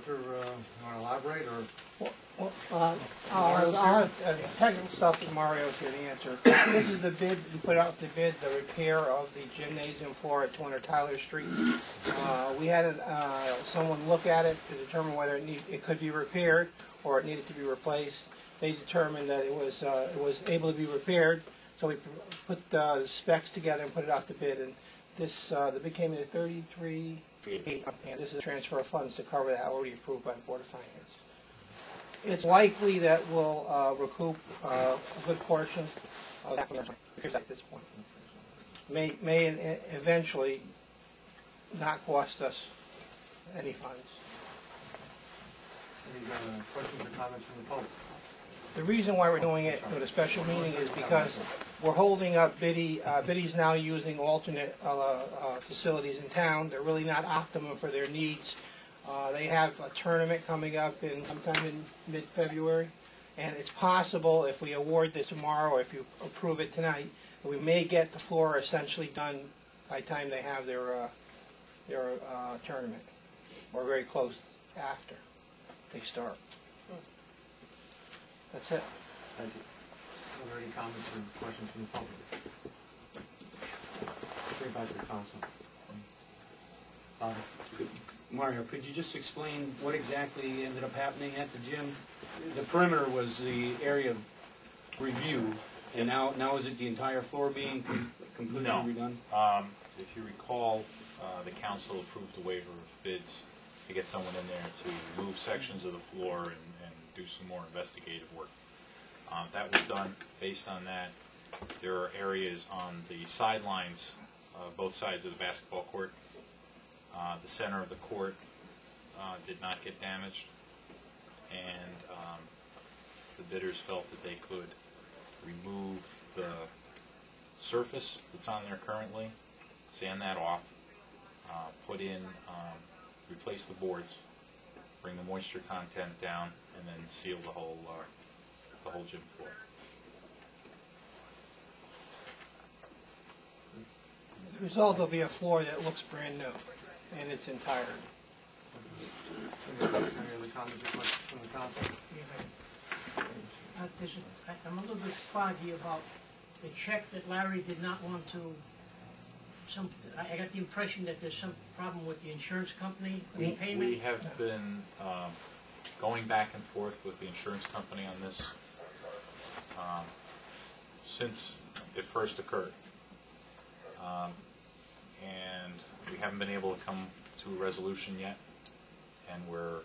Arthur, want to elaborate, or? I'll have technical stuff that Mario's here to answer. This is the bid, we put out to bid the repair of the gymnasium floor at 200 Tyler Street. We had someone look at it to determine whether it could be repaired or it needed to be replaced. They determined that it was able to be repaired, so we put the specs together and put it out to bid. And this the bid came in at $33,800, and this is a transfer of funds to cover that, already approved by the Board of Finance. It's likely that we'll recoup a good portion of that at this point. May eventually not cost us any funds. Any questions or comments from the public? The reason why we're doing it with a special meeting is because we're holding up Biddy. Biddy's now using alternate facilities in town. They're really not optimum for their needs. They have a tournament coming up sometime in mid-February, and it's possible if we award this tomorrow or if you approve it tonight, we may get the floor essentially done by the time they have their tournament, or very close after they start. That's it. Thank you. Are there any comments or questions from the public? Bring back to the council. Mario, could you just explain what exactly ended up happening at the gym? The perimeter was the area of review, and now is it the entire floor being completely redone? If you recall, the council approved a waiver of bids to get someone in there to move sections of the floor and do some more investigative work. That was done. Based on that, there are areas on the sidelines, both sides of the basketball court. The center of the court did not get damaged, and the bidders felt that they could remove the surface that's on there currently, sand that off, replace the boards, bring the moisture content down, and then seal the whole gym floor. The result will be a floor that looks brand new in its entirety. Any other comments or questions from the council? I'm a little bit foggy about the check that Larry did not want to. I got the impression that there's some problem with the insurance company payment. We have been going back and forth with the insurance company on this since it first occurred, and we haven't been able to come to a resolution yet, and we're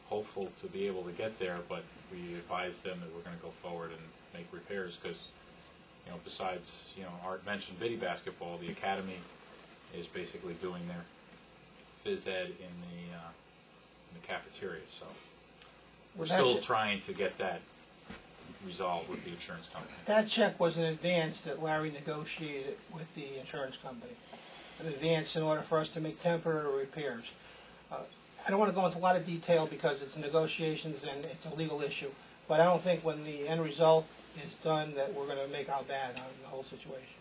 hopeful to be able to get there, but we advised them that we're going to go forward and make repairs because, besides, Art mentioned Biddy basketball, the academy is basically doing their phys ed in the cafeteria, so we're still trying to get that resolved with the insurance company. That check was an advance that Larry negotiated with the insurance company, an advance in order for us to make temporary repairs. I don't want to go into a lot of detail because it's negotiations and it's a legal issue, but I don't think when the end result is done that we're going to make out bad on the whole situation.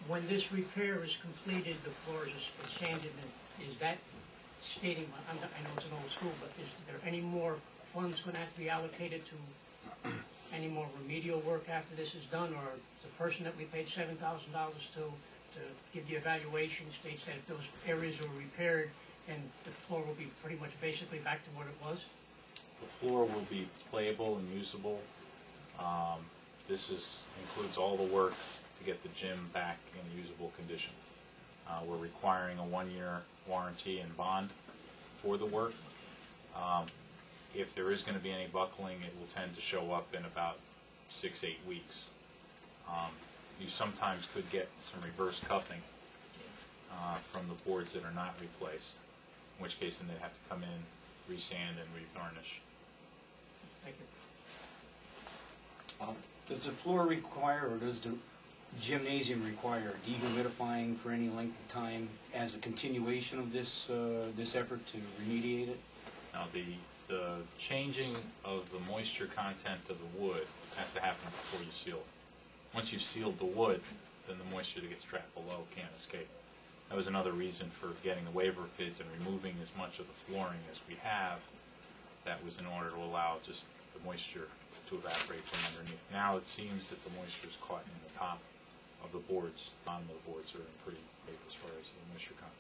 When this repair is completed, the floor is sanded, and is that stating, I know it's an old school, but is there any more funds going to have to be allocated to any more remedial work after this is done, or the person that we paid $7,000 to give the evaluation states that if those areas are repaired and the floor will be pretty much basically back to what it was? The floor will be playable and usable. This includes all the work to get the gym back in usable condition. We're requiring a 1-year warranty and bond for the work. If there is going to be any buckling, it will tend to show up in about 6-8 weeks. You sometimes could get some reverse cuffing from the boards that are not replaced, in which case then they'd have to come in, resand, and revarnish. Thank you. Does the floor require, or does the gymnasium require dehumidifying for any length of time as a continuation of this effort to remediate it? Now, the changing of the moisture content of the wood has to happen before you seal it. Once you've sealed the wood, then the moisture that gets trapped below can't escape. that was another reason for getting the waiver of bids and removing as much of the flooring as we have. That was in order to allow just the moisture to evaporate from underneath. Now it seems that the moisture is caught in the top of the boards. Bottom of the boards are in pretty shape as far as the moisture content.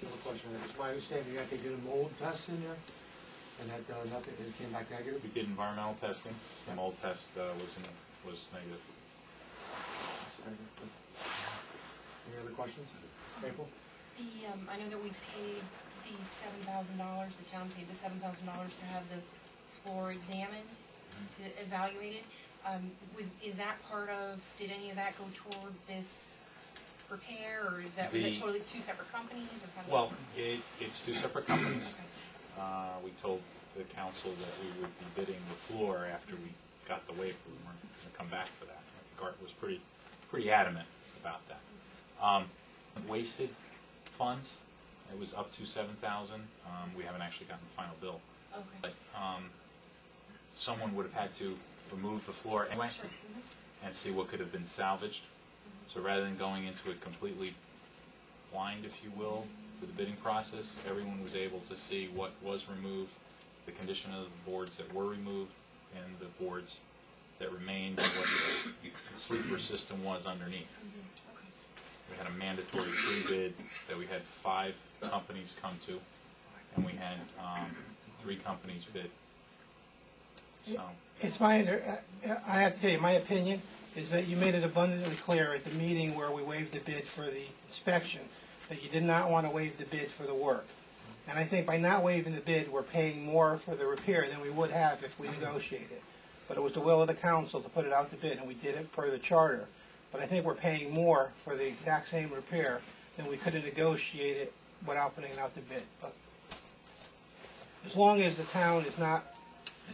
Another question, it's my understanding that they did a mold test in there, and that nothing, it came back negative? We did environmental testing. The mold test was negative. Any other questions? April? I know that we paid the $7,000, the town paid the $7,000 to have the floor examined, to evaluate it. Is that part of, did any of that go toward this repair, or is that, was it totally two separate companies, or how? Well, it's two separate companies. Okay. We told the council that we would be bidding the floor after we got the waiver. We weren't going to come back for that. I think Art was pretty adamant about that. Wasted funds, it was up to $7,000. We haven't actually gotten the final bill. Okay. But someone would have had to remove the floor anyway Sure. and see what could have been salvaged. So rather than going into it completely blind, if you will, to the bidding process, everyone was able to see what was removed, the condition of the boards that were removed, and the boards that remained, and what the sleeper system was underneath. Okay. We had a mandatory pre-bid that we had 5 companies come to, and we had 3 companies bid. So, It's my, I have to tell you, my opinion is that you made it abundantly clear at the meeting where we waived the bid for the inspection that you did not want to waive the bid for the work. And I think by not waiving the bid, we're paying more for the repair than we would have if we negotiated. But it was the will of the council to put it out to bid, and we did it per the charter. But I think we're paying more for the exact same repair than we could have negotiated without putting it out to bid. But as long as the town is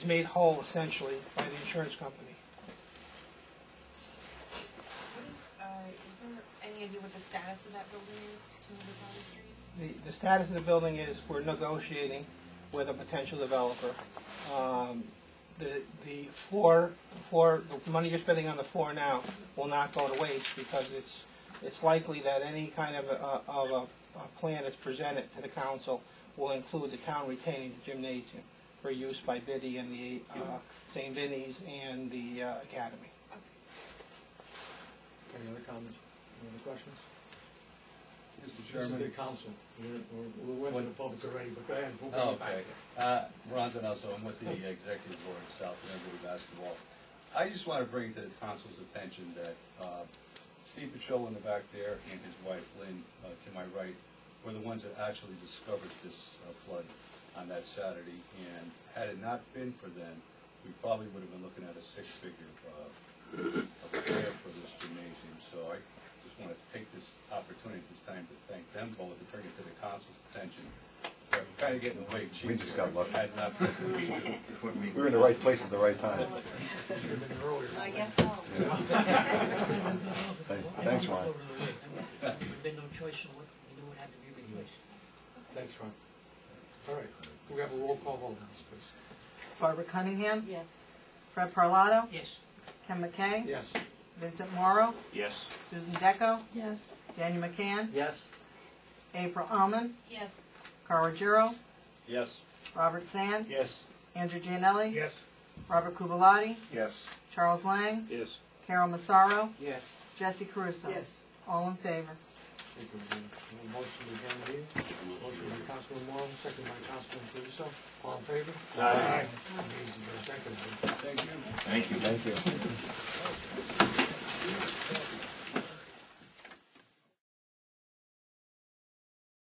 made whole essentially by the insurance company. Is there any idea what the status of that building is, 200 Valley Street? The status of the building is we're negotiating with a potential developer. The floor, the money you're spending on the floor now will not go to waste because it's likely that any kind of a plan that's presented to the council will include the town retaining the gymnasium for use by Biddy and the St. Vinny's and the Academy. Any other comments? Any other questions? Mr. This is the Chairman. council. We're with the public already, but go ahead. We'll bring Oh, it back. okay. Ron Zanelso, I'm with the Executive Board of South End Basketball. I just want to bring to the council's attention that Steve Patrol in the back there and his wife Lynn to my right were the ones that actually discovered this flood on that Saturday. And had it not been for them, we probably would have been looking at a 6-figure repair for this gymnasium. So I just want to take this opportunity at this time to thank them both and bring it to the council's attention. We're kind of getting away cheap. We just got lucky. Had not been We were in the right place at the right time. Should have been earlier. I guess so. Thanks, Ron. There'd been no choice, so we knew it had to be replaced. Thanks, Ron. All right, we have a roll call vote on this, please. Barbara Cunningham, Yes. Fred Parlato, Yes. Ken McKay, Yes. Vincent Morrow, yes. Susan Deco, Yes. Daniel McCann, Yes. April Alman, Yes. Carl Giro, Yes. Robert Sand, Yes. Andrew Gianelli, Yes. Robert Kubalati, Yes. Charles Lang, Yes. Carol Massaro, Yes. Jesse Caruso. Yes. All in favor. Thank you, Regina. Motion to adjourn the meeting. Motion by Councilman Morrow, second by Councilman Caruso. All in favor? Aye. Meeting is adjourned. Thank you. Thank you. Thank you.